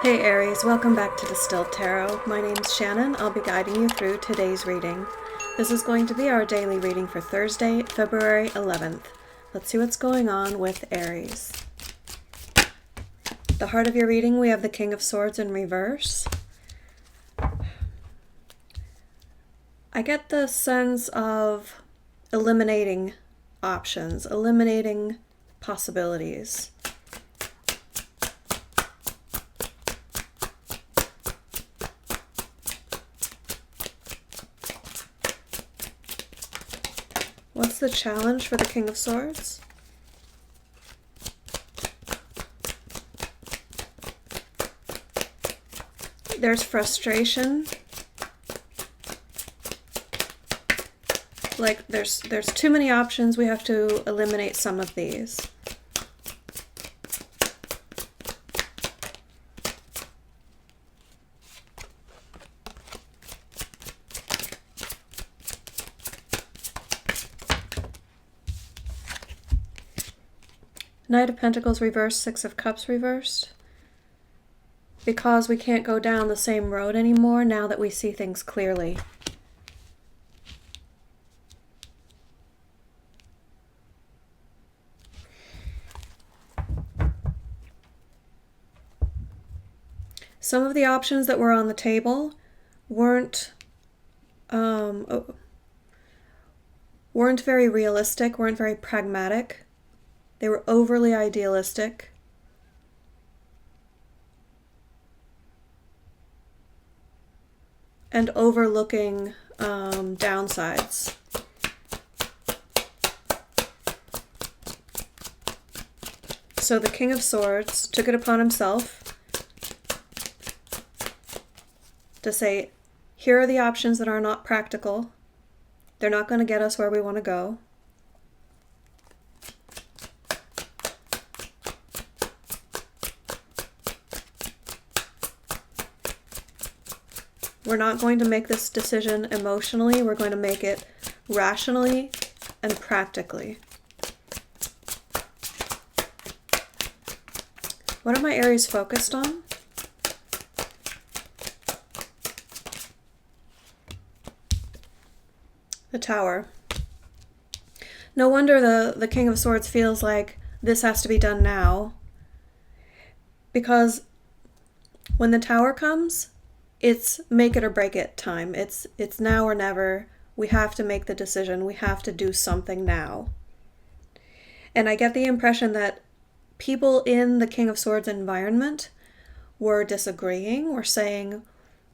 Hey Aries, welcome back to Distilled Tarot. My name's Shannon. I'll be guiding you through today's reading. This is going to be our daily reading for Thursday, February 11th. Let's see what's going on with Aries. The heart of your reading, we have the King of Swords in reverse. I get the sense of eliminating options, eliminating possibilities. What's the challenge for the King of Swords? There's frustration. Like there's too many options. We have to eliminate some of these. Knight of Pentacles reversed, Six of Cups reversed. Because we can't go down the same road anymore now that we see things clearly. Some of the options that were on the table weren't very realistic, weren't very pragmatic. They were overly idealistic. And overlooking downsides. So the King of Swords took it upon himself to say, here are the options that are not practical. They're not going to get us where we want to go. We're not going to make this decision emotionally. We're going to make it rationally and practically. What are my Aries focused on? The Tower. No wonder the King of Swords feels like this has to be done now. Because when the Tower comes, it's make it or break it time. It's now or never. We have to make the decision. We have to do something now. And I get the impression that people in the King of Swords environment were disagreeing, were saying,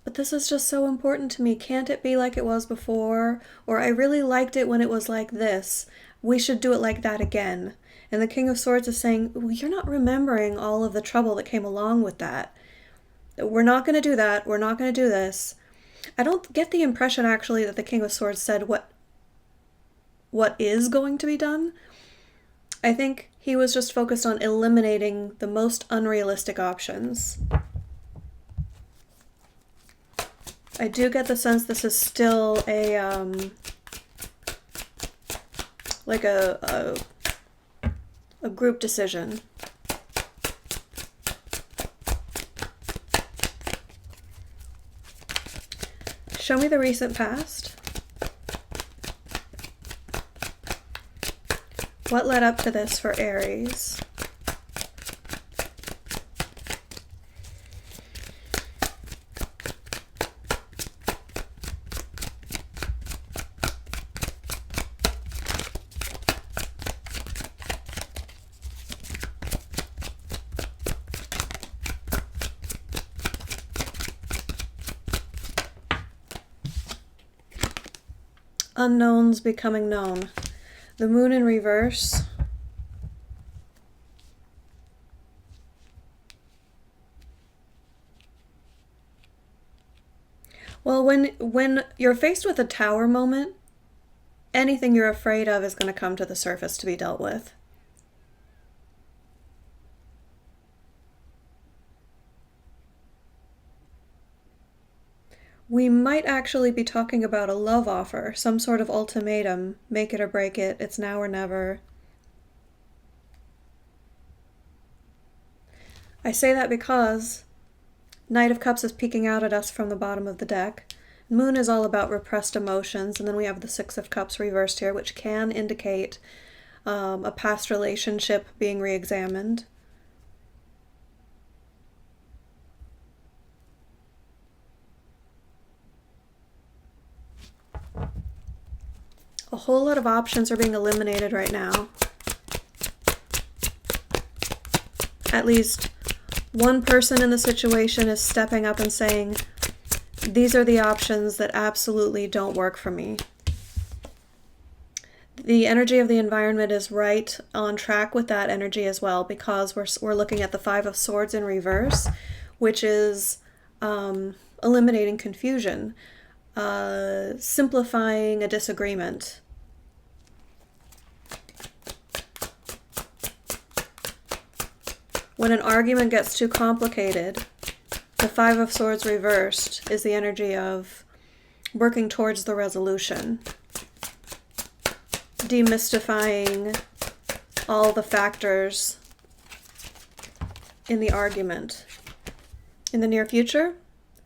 but this is just so important to me. Can't it be like it was before? Or I really liked it when it was like this. We should do it like that again. And the King of Swords is saying, well, you're not remembering all of the trouble that came along with that. We're not going to do that. We're not going to do this. I don't get the impression, actually, that the King of Swords said what is going to be done. I think he was just focused on eliminating the most unrealistic options. I do get the sense this is still a group decision. Show me the recent past. What led up to this for Aries? Unknowns becoming known. The Moon in reverse. Well, when you're faced with a Tower moment, anything you're afraid of is going to come to the surface to be dealt with. We might actually be talking about a love offer, some sort of ultimatum, make it or break it, it's now or never. I say that because Knight of Cups is peeking out at us from the bottom of the deck. Moon is all about repressed emotions, and then we have the Six of Cups reversed here, which can indicate a past relationship being re-examined. A whole lot of options are being eliminated right now. At least one person in the situation is stepping up and saying, these are the options that absolutely don't work for me. The energy of the environment is right on track with that energy as well, because we're looking at the Five of Swords in reverse, which is eliminating confusion, simplifying a disagreement. When an argument gets too complicated, the Five of Swords reversed is the energy of working towards the resolution, demystifying all the factors in the argument. In the near future,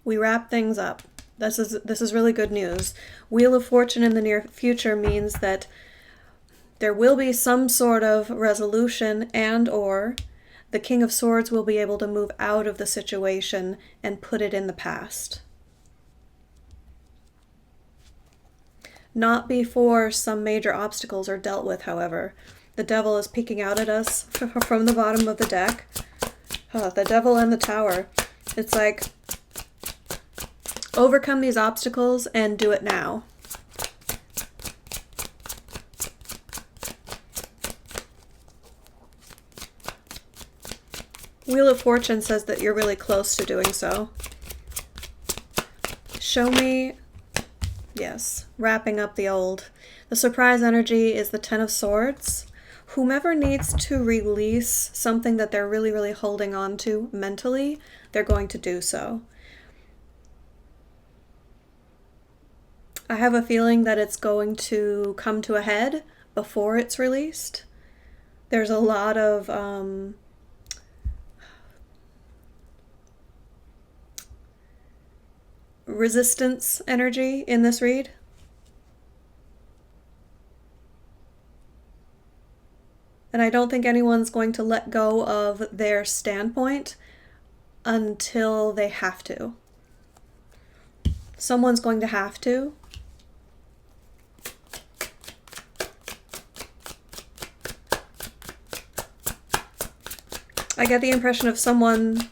we wrap things up. This is really good news. Wheel of Fortune in the near future means that there will be some sort of resolution, and or the King of Swords will be able to move out of the situation and put it in the past. Not before some major obstacles are dealt with, however. The Devil is peeking out at us from the bottom of the deck. The Devil and the Tower. It's like, overcome these obstacles and do it now. Wheel of Fortune says that you're really close to doing so. Show me, yes, wrapping up the old. The surprise energy is the Ten of Swords. Whomever needs to release something that they're really, really holding on to mentally, they're going to do so. I have a feeling that it's going to come to a head before it's released. There's a lot of resistance energy in this read. And I don't think anyone's going to let go of their standpoint until they have to. Someone's going to have to. I get the impression of someone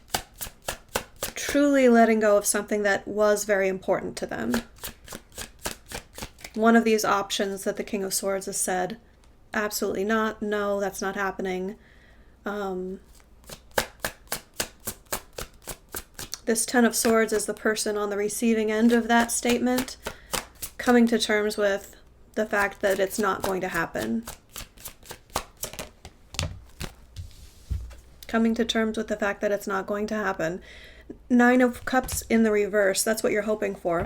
truly letting go of something that was very important to them. One of these options that the King of Swords has said, absolutely not, no, that's not happening. This Ten of Swords is the person on the receiving end of that statement, coming to terms with the fact that it's not going to happen. Coming to terms with the fact that it's not going to happen. Nine of Cups in the reverse, that's what you're hoping for.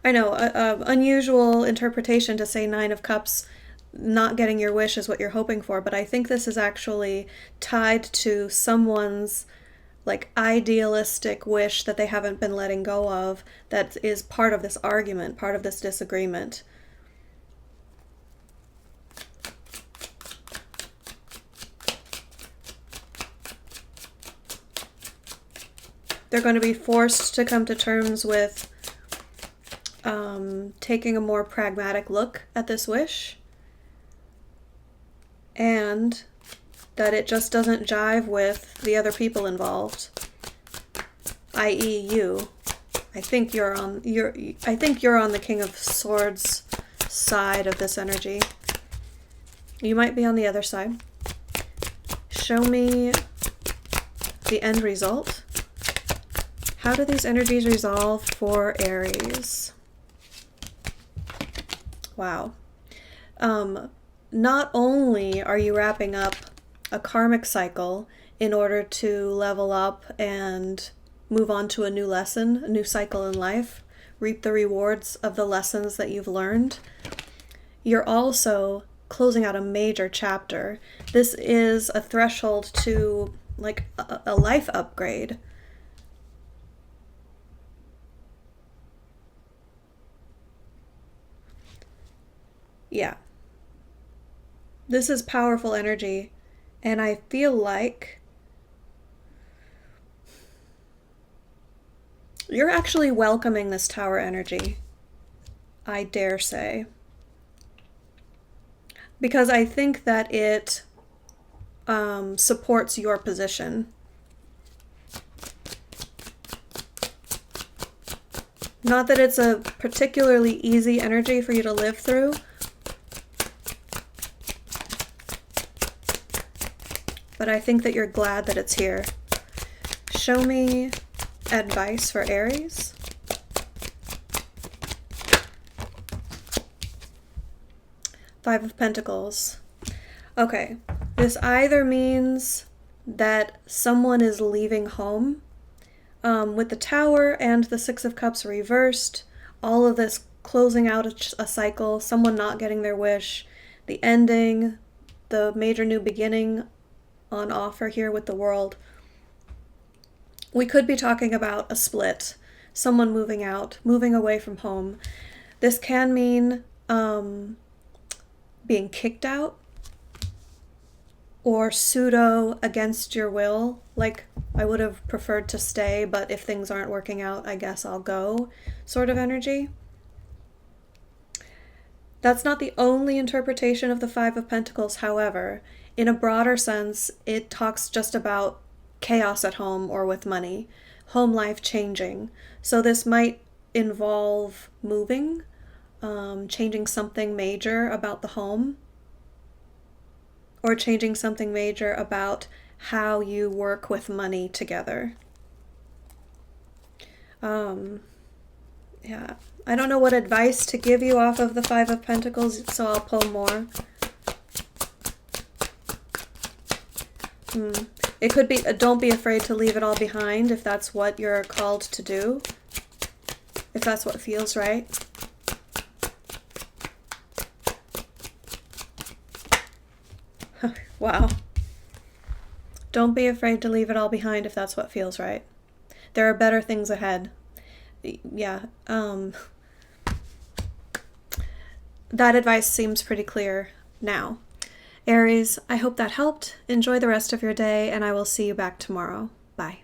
I know, unusual interpretation to say Nine of Cups, not getting your wish is what you're hoping for, but I think this is actually tied to someone's like idealistic wish that they haven't been letting go of, that is part of this argument, part of this disagreement. They're going to be forced to come to terms with taking a more pragmatic look at this wish, and that it just doesn't jive with the other people involved, i.e. you. I think you're on the King of Swords side of this energy. You might be on the other side. Show me the end result. How do these energies resolve for Aries? Wow. Not only are you wrapping up a karmic cycle in order to level up and move on to a new lesson, a new cycle in life, reap the rewards of the lessons that you've learned, you're also closing out a major chapter. This is a threshold to like a life upgrade. Yeah. This is powerful energy, and I feel like you're actually welcoming this Tower energy, I dare say. Because I think that it supports your position. Not that it's a particularly easy energy for you to live through, but I think that you're glad that it's here. Show me advice for Aries. Five of Pentacles. Okay, this either means that someone is leaving home. With the Tower and the Six of Cups reversed, all of this closing out a cycle, someone not getting their wish, the ending, the major new beginning on offer here with the World. We could be talking about a split, someone moving out, moving away from home. This can mean being kicked out, or pseudo against your will, like I would have preferred to stay, but if things aren't working out, I guess I'll go sort of energy. That's not the only interpretation of the Five of Pentacles, however. In a broader sense, it talks just about chaos at home or with money, home life changing. So this might involve moving, changing something major about the home, or changing something major about how you work with money together. Yeah, I don't know what advice to give you off of the Five of Pentacles, so I'll pull more. It could be, don't be afraid to leave it all behind if that's what you're called to do, if that's what feels right. Wow. Don't be afraid to leave it all behind if that's what feels right. There are better things ahead. Yeah. That advice seems pretty clear now. Aries, I hope that helped. Enjoy the rest of your day, and I will see you back tomorrow. Bye.